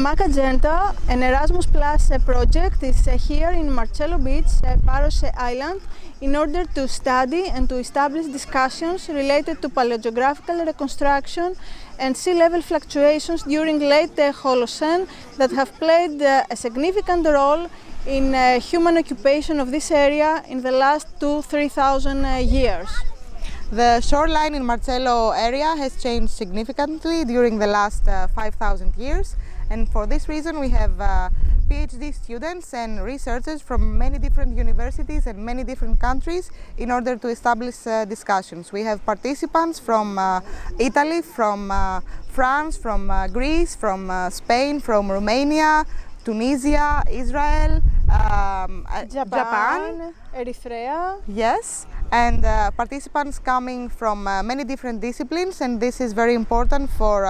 Magenta, an Erasmus Plus project, is here in Marcello Beach, Paros Island, in order to study and to establish discussions related to paleogeographical reconstruction and sea level fluctuations during late Holocene that have played a significant role in human occupation of this area in the last 2,000–3,000 years. The shoreline in Marcello area has changed significantly during the last 5,000 years, and for this reason we have PhD students and researchers from many different universities and many different countries in order to establish discussions. We have participants from Italy, from France, from Greece, from Spain, from Romania, Tunisia, Israel, Japan, Eritrea. Yes, and participants coming from many different disciplines, and this is very important for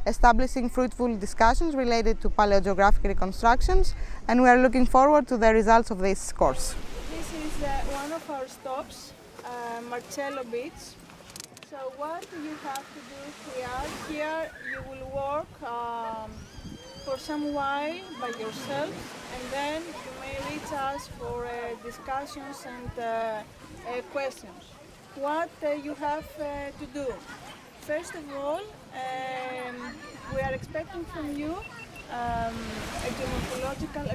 establishing fruitful discussions related to paleogeographic reconstructions, and we are looking forward to the results of this course. This is one of our stops, Marcello Beach. So what you have to do here you will work for some while by yourself, and then you may reach us for discussions and questions. What you have to do? First of all, we are expecting from you a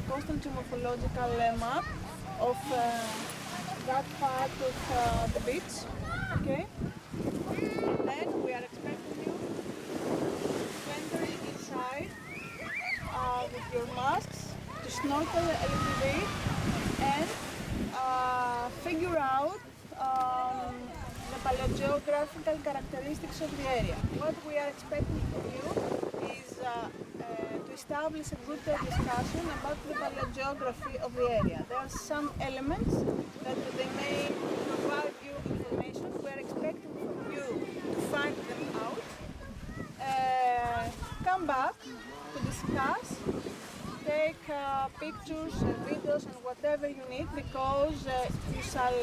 coastal geomorphological map of that part of the beach. Okay? And then we are expecting you to enter inside with your masks, to snorkel a little bit and figure out the paleogeographical characteristics of the area. What we are expecting from you is to establish a good discussion about the paleogeography of the area. There are some elements that they may provide you information. We are expecting from you to find them out, come back to discuss, take pictures and videos and whatever you need, because you shall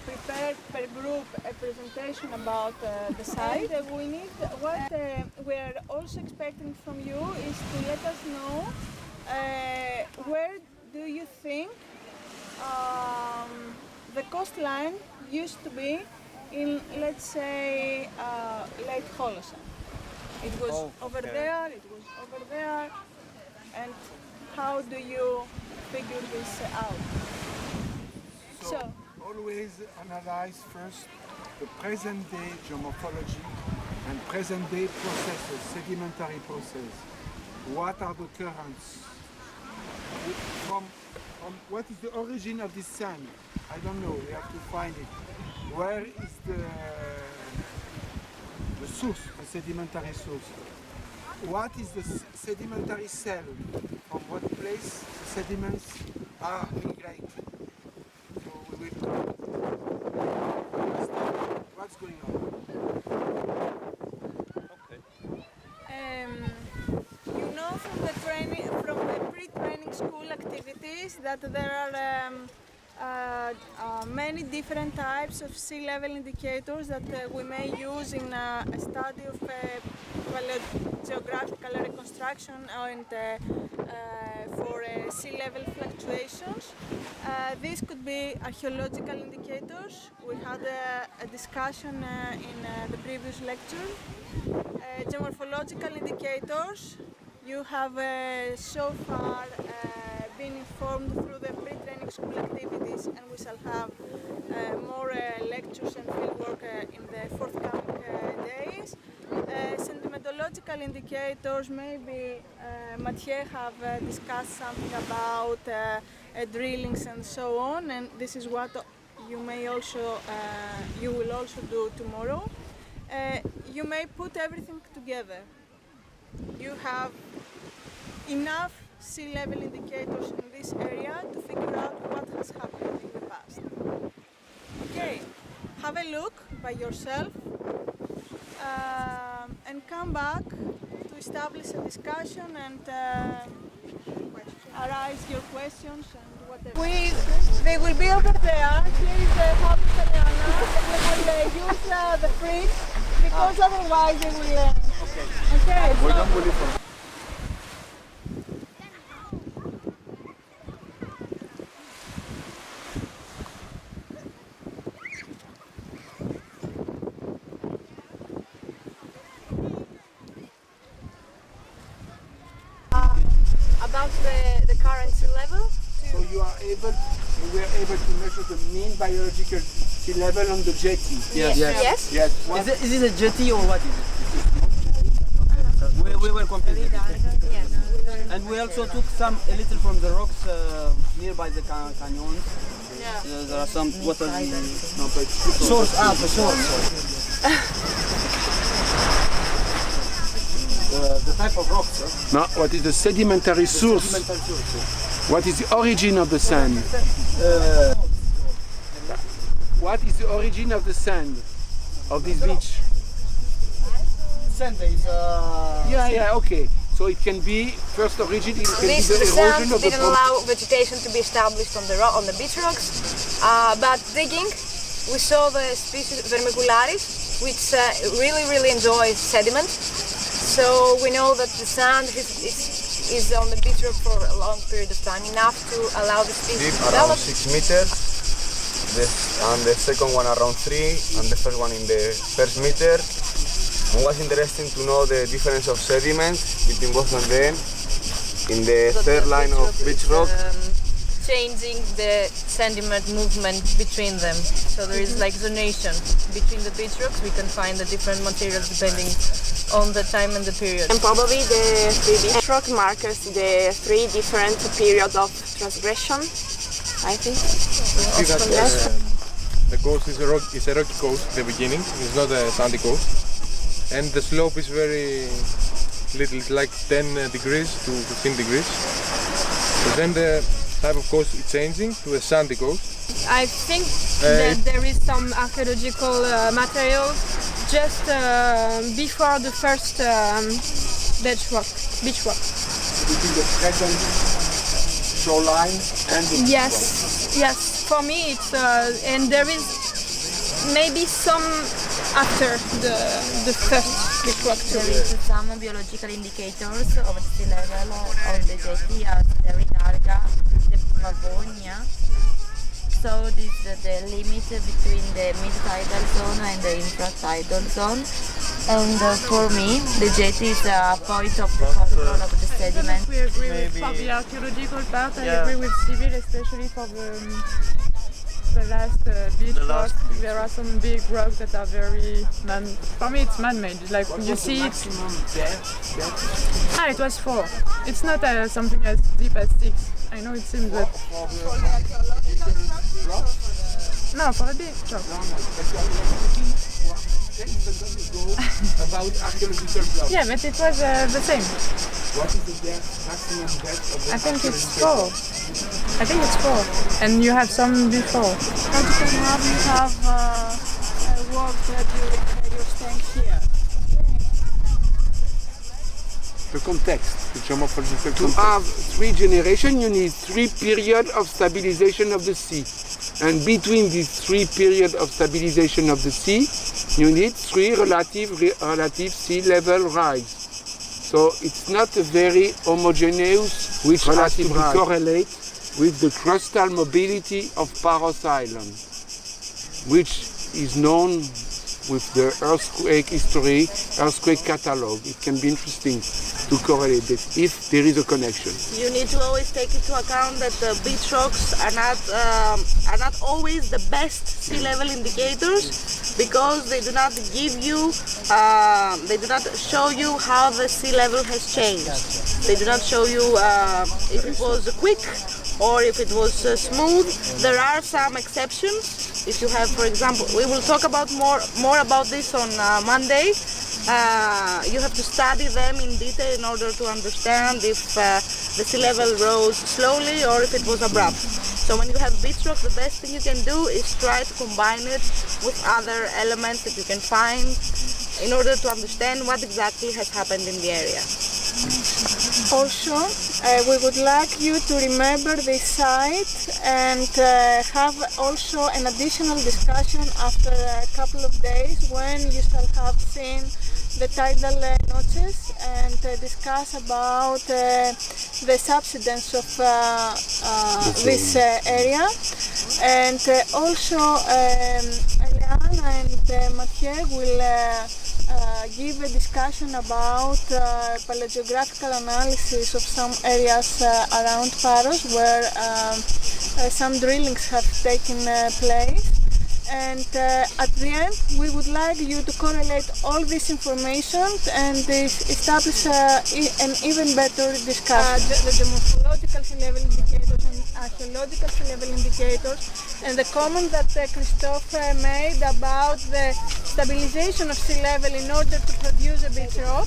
prepare per group a presentation about the site. And what we are also expecting from you is to let us know where do you think the coastline used to be in, let's say, late Holocene. It was over there, it was over there, and how do you figure this out? So always analyze first the present day geomorphology and present day processes, sedimentary process. What are the currents? From what is the origin of this sand? I don't know, we have to find it. Where is the source, the sedimentary source? What is the sedimentary cell? From what place the sediments are migrating? So we will understand what's going on. Okay. You know from the pre-training school activities that there are many different types of sea level indicators that we may use in a study of paleogeographical reconstruction and for sea level fluctuations. These could be archaeological indicators. We had a discussion in the previous lecture. Geomorphological indicators. You have so far been informed through the pre-training school activities, and we shall have more lectures and fieldwork in the forthcoming days. Sedimentological indicators, maybe Mathieu have discussed something about drillings and so on, and this is what you will also do tomorrow. You may put everything together. You have enough sea level indicators in this area to figure out what has happened in the past. Okay, have a look by yourself and come back to establish a discussion and arise your questions and whatever. They will be over there. Here is the house of Ariana. We will use the fridge because otherwise they will... Okay. We're done with it. about the current sea level. So you were able to measure the mean biological sea level on the jetty. Yes. Yes. What? Is it a jetty or what is it? We were completely. Yes. And we also took a little from the rocks nearby the canyons. There are some water source. The source. The type of rocks. No, what is the sedimentary source? What is the origin of the sand? What is the origin of the sand of this beach? Sand is. Yeah, okay. So it can be first origin. It can be the The erosion sand of the didn't allow vegetation to be established on the beach rocks, but digging, we saw the species vermicularis, which really enjoys sediment. So we know that the sand is on the beach rock for a long period of time, enough to allow the species to around develop. 6 meters, and the second one around 3, and the first one in the first meter. And was interesting to know the difference of sediment between both of them in the third line of beach rock. Changing the sediment movement between them. So there is like zonation between the beach rocks. We can find the different materials depending on the time and the period. And probably the 3 beach rock markers the 3 different periods of transgression, I think. The coast is a rocky coast at the beginning. It's not a sandy coast. And the slope is very little, it's like 10 degrees to 15 degrees. So then the type of coast is changing to a sandy coast. I think that there is some archaeological material just before the first beach rock. Between the present shoreline and the Yes. For me, it's and there is maybe some after the first beach rock. There is some biological indicators of the sea level on the jetty as the ritarga, the Pavonia. So this is the limit between the mid-tidal zone and the infra-tidal zone. And for me, the jetty is a point of the control of the sediment. We agree for the archaeological part. I agree with Civil, especially for the last beach rocks. There are some big rocks that are very for me it's man-made. Like you see it. It was 4. It's not something as deep as 6. I know it seems that. No, for a big rock. about archaeological blocks. Yeah, but it was the same. What is the maximum depth of the I think it's 4. I think it's 4. And you have some before. How do you have work that you're staying here? The context, the geomorphological context. To have 3 generations, you need 3 periods of stabilization of the sea. And between these 3 periods of stabilization of the sea, you need 3 relative sea level rise. So it's not a very homogeneous, which has to be correlate with the crustal mobility of Paros Island, which is known with the earthquake history, earthquake catalog. It can be interesting to correlate this if there is a connection. You need to always take into account that the beach rocks are not always the best sea level indicators, because they do not give you, they do not show you how the sea level has changed. They do not show you if it was quick or if it was smooth. There are some exceptions. If you have, for example, we will talk about more about this on Monday. You have to study them in detail in order to understand if the sea level rose slowly or if it was abrupt. So when you have beach rock, the best thing you can do is try to combine it with other elements that you can find in order to understand what exactly has happened in the area. Also, we would like you to remember this site and have also an additional discussion after a couple of days when you shall have seen the tidal notches and discuss about the subsidence of this area. And also Eliane and Mathieu will give a discussion about paleogeographical analysis of some areas around Paros where some drillings have taken place. And at the end, we would like you to correlate all this information and establish an even better discussion. The geomorphological sea level indicators and archaeological sea level indicators, and the comment that Christophe made about the stabilization of sea level in order to produce a beach rock.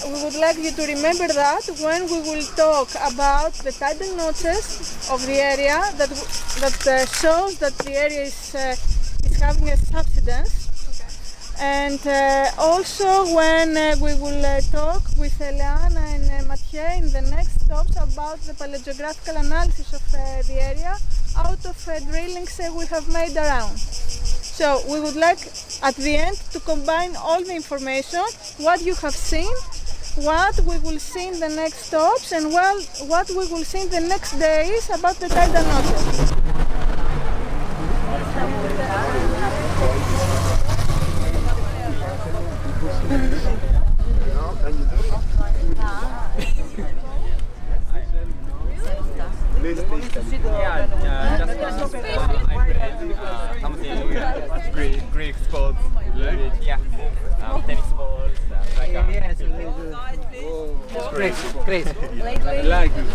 We would like you to remember that when we will talk about the tidal notches of the area that shows that the area is having a subsidence. And also when we will talk with Eleana and Mathieu in the next stops about the paleogeographical analysis of the area out of drillings we have made around. So we would like at the end to combine all the information, what you have seen, what we will see in the next stops, and what we will see in the next days about the tidal notches. Greek sports, yeah, tennis balls, yes, great. I like it.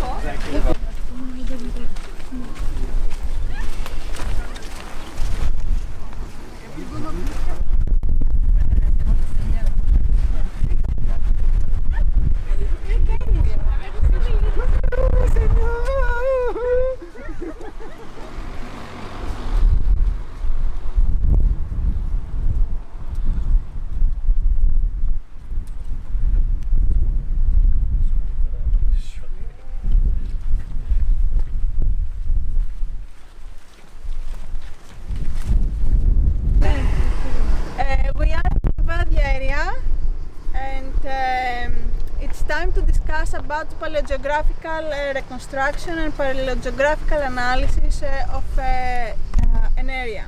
Time to discuss about paleogeographical reconstruction and paleogeographical analysis of an area.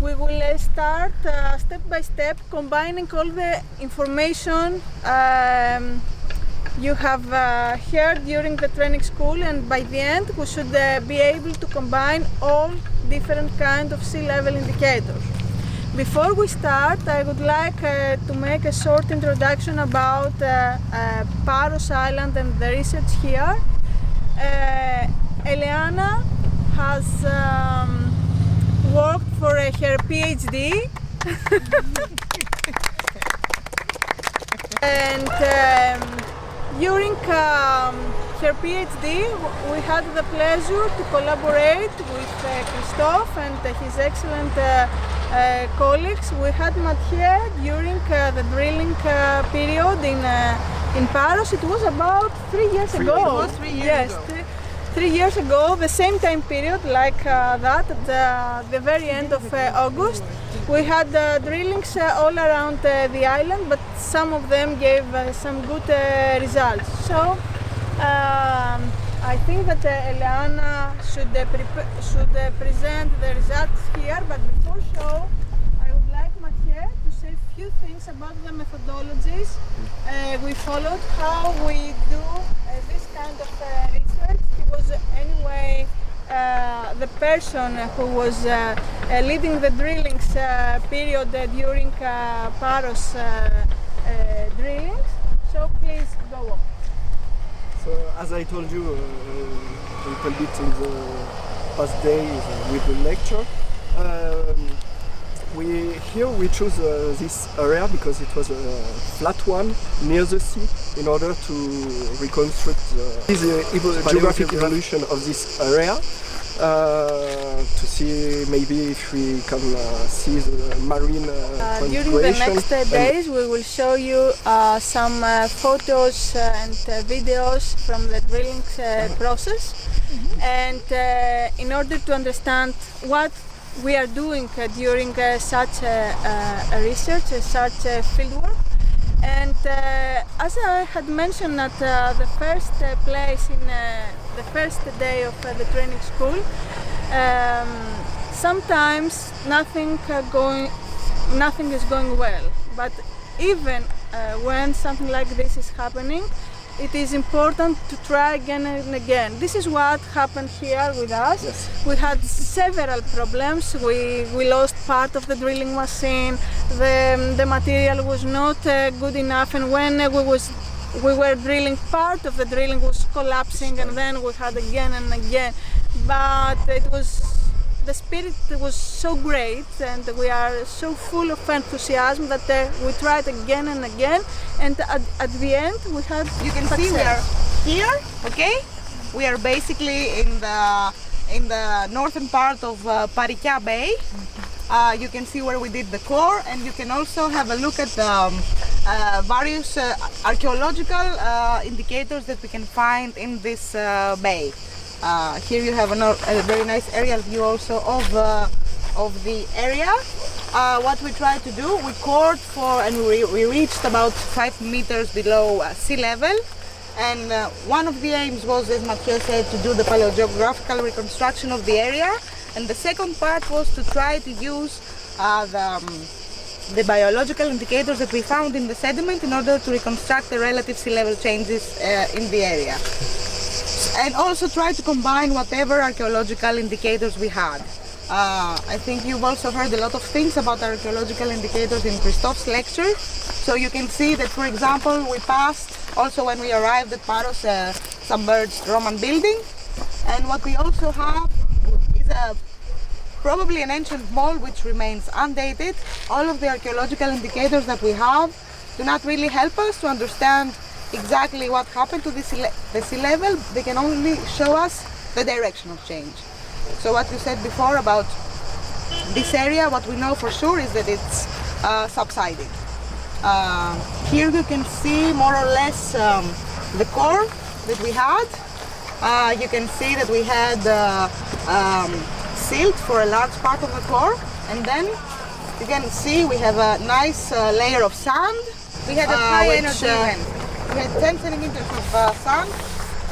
We will start step by step combining all the information you have heard during the training school, and by the end we should be able to combine all different kinds of sea level indicators. Before we start, I would like to make a short introduction about Paros Island and the research here. Eleana has worked for her PhD and during her PhD we had the pleasure to collaborate with Christophe and his excellent colleagues. We had Mathieu during the drilling period in Paros. It was about 3 years ago. It was 3 years ago. 3 years ago, the same time period like that, at the very end of August. We had drillings all around the island, but some of them gave some good results. So I think that Eleana should present the results here, but before so, I would like Mathieu to say a few things about the methodologies we followed, how we do this kind of research. He was anyway the person who was leading the drillings period during Paros drillings. So please go on. So as I told you a little bit in the past days with the lecture, we chose this area because it was a flat one near the sea in order to reconstruct the geographic evolution of this area. To see maybe if we can see the marine during the next days we will show you some photos and videos from the drilling process, and in order to understand what we are doing during such research, such fieldwork. And as I had mentioned at the first place in the first day of the training school, sometimes nothing nothing is going well. But even when something like this is happening, it is important to try again and again. This is what happened here with us. Yes. We had several problems. We lost part of the drilling machine. The material was not good enough, and when we were drilling, part of the drilling was collapsing, and then we had again and again. But the spirit was so great, and we are so full of enthusiasm that we tried again and again, and at the end we had You can see we are here, okay? We are basically in the northern part of Parika Bay. You can see where we did the core, and you can also have a look at the various archaeological indicators that we can find in this bay. Here you have a very nice aerial view also of the area. What we tried to do, we cored for, and we reached about 5 meters below sea level. And one of the aims was, as Mathieu said, to do the paleogeographical reconstruction of the area. And the second part was to try to use the biological indicators that we found in the sediment in order to reconstruct the relative sea level changes in the area. And also try to combine whatever archaeological indicators we had. I think you've also heard a lot of things about archaeological indicators in Christophe's lecture. So you can see that, for example, we passed, also when we arrived at Paros, submerged Roman building. And what we also have is probably an ancient mall which remains undated. All of the archaeological indicators that we have do not really help us to understand exactly what happened to the sea level. They can only show us the direction of change. So what you said before about this area, what we know for sure is that it's subsiding. Here you can see more or less the core that we had. You can see that we had silt for a large part of the core, and then you can see we have a nice layer of sand. We had a high energy event. We had 10 centimeters of sand.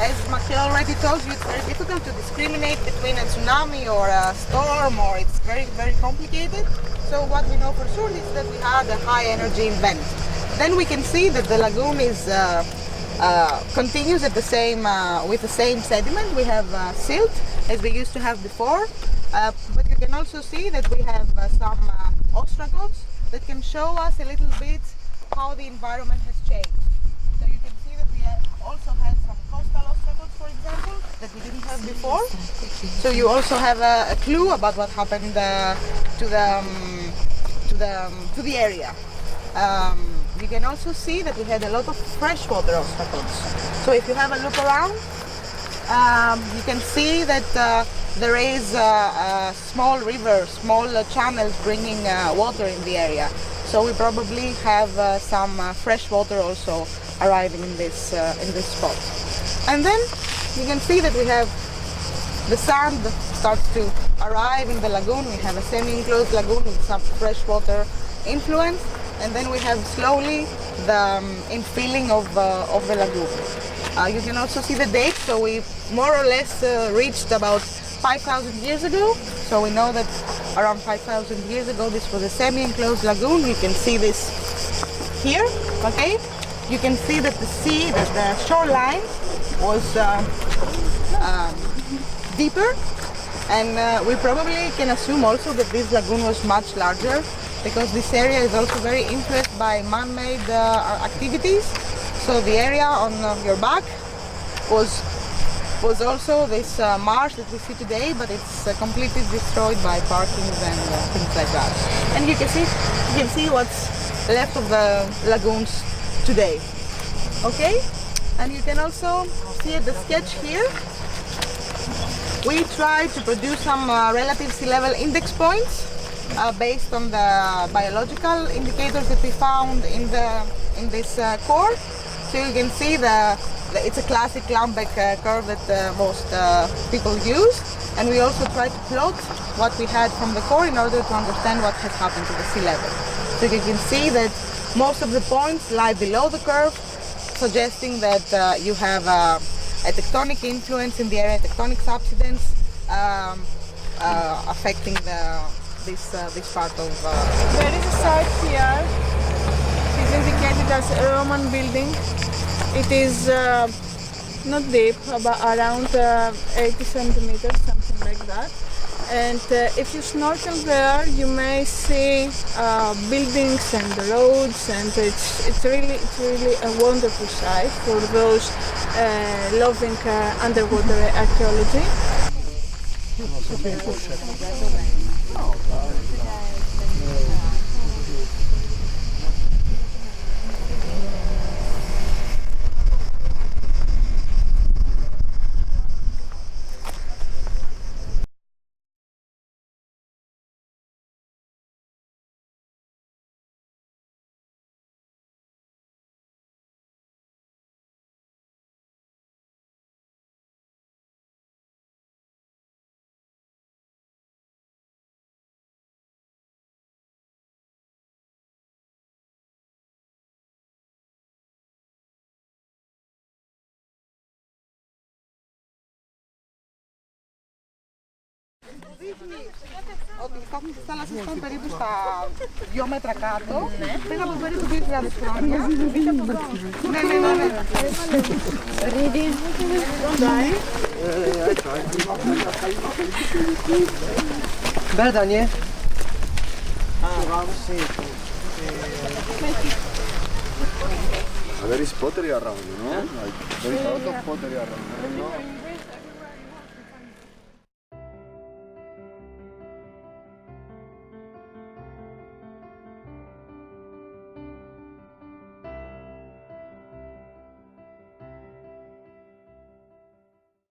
As Mathieu already told you, it's very difficult to discriminate between a tsunami or a storm, or it's very, very complicated. So what we know for sure is that we had a high energy event. Then we can see that the lagoon is continues at the same with the same sediment. We have silt as we used to have before, but you can also see that we have some ostracods that can show us a little bit how the environment has changed. So you can see that we also had some coastal ostracods, for example, that we didn't have before. So you also have a clue about what happened to the area. You can also see that we had a lot of freshwater ostracods. So if you have a look around, you can see that there is a small river, small channels bringing water in the area. So we probably have some fresh water also arriving in this spot. And then you can see that we have the sand starts to arrive in the lagoon. We have a semi-enclosed lagoon with some freshwater influence, and then we have slowly the infilling of the lagoon. You can also see the date, so we more or less reached about 5,000 years ago. So we know that around 5,000 years ago this was a semi-enclosed lagoon. You can see this here, okay? You can see that the shoreline was deeper, and we probably can assume also that this lagoon was much larger, because this area is also very influenced by man-made activities. So the area on your back was also this marsh that we see today, but it's completely destroyed by parkings and things like that. And you can see what's left of the lagoons today. Okay, and you can also see at the sketch here, we tried to produce some relative sea level index points based on the biological indicators that we found in this core. So you can see it's a classic Lambeck curve that most people use, and we also tried to plot what we had from the core in order to understand what has happened to the sea level. So you can see that most of the points lie below the curve, suggesting that you have a tectonic influence in the area, tectonic subsidence affecting this part of. There is a site here. It's indicated as a Roman building. It is not deep, about around 80 centimeters, something like that. And if you snorkel there, you may see buildings and roads, and it's really a wonderful site for those loving underwater archaeology. Ότι υπάρχουν τις θάλασσες που περίπου στα 2 μέτρα κάτω, πριν από περίπου 2.000 χρόνια. Ναι. Reading. Better, yeah? There is pottery around, you know? Like, there is a lot of pottery around.